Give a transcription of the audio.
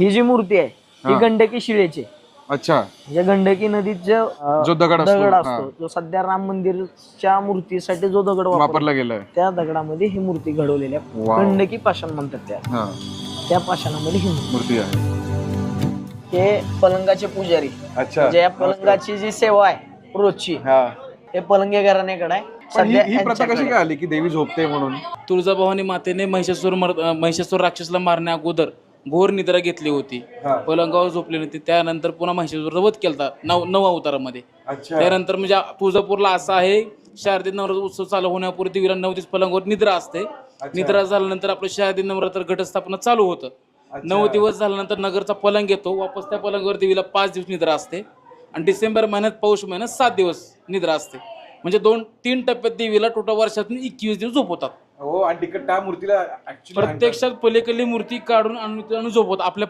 ही जी मूर्ती आहे ही गंडकी शिळेची आहे. अच्छा, म्हणजे गंडकी नदीचा जो दगड असतो जो सध्या राम मंदिरच्या मूर्तीसाठी जो दगड वापरला गेलाय त्या दगडामध्ये ही मूर्ती घडवलेली आहे. वाव. गंडकी पाषाण म्हणतात त्या पाषाणामध्ये ही मूर्ती आहे. हे पलंगाचे पुजारी. अच्छा, म्हणजे या पलंगाची जी सेवा आहे रोजची हे पलंगे घराण्याकडे आहे. ही प्रथा कशी काय आली की देवी झोपते म्हणून? तुळजाभवानी मातेने महिषासूर राक्षसला मारण्या अगोदर घोर निद्रा घेतली होती. पलंगावर झोपली होती. त्यानंतर पुन्हा महिषासूर वध केला नऊ अवतारामध्ये. त्यानंतर म्हणजे तुळजापूरला असं आहे, शारदीय नवरात्र उत्सव चालू होण्यापूर्वी देवीला 9 दिवस पलंगावर निद्रा असते. निद्रा झाल्यानंतर आपलं शारदीय नवरात्र घटस्थापना चालू होतं. 9 दिवस झाल्यानंतर नगरचा पलंग येतो. वापस त्या पलंगावर देवीला 5 दिवस निद्रा असते. आणि डिसेंबर महिन्यात पौष महिन्यात 7 दिवस निद्रा असते. म्हणजे 2-3 टप्प्यात देवीला टोटल वर्षातून 21 दिवस झोपवतात. हो, आणि तिकडे त्या मूर्तीला प्रत्यक्षात पलीकडली मूर्ती काढून आणि झोपवतात. आपल्या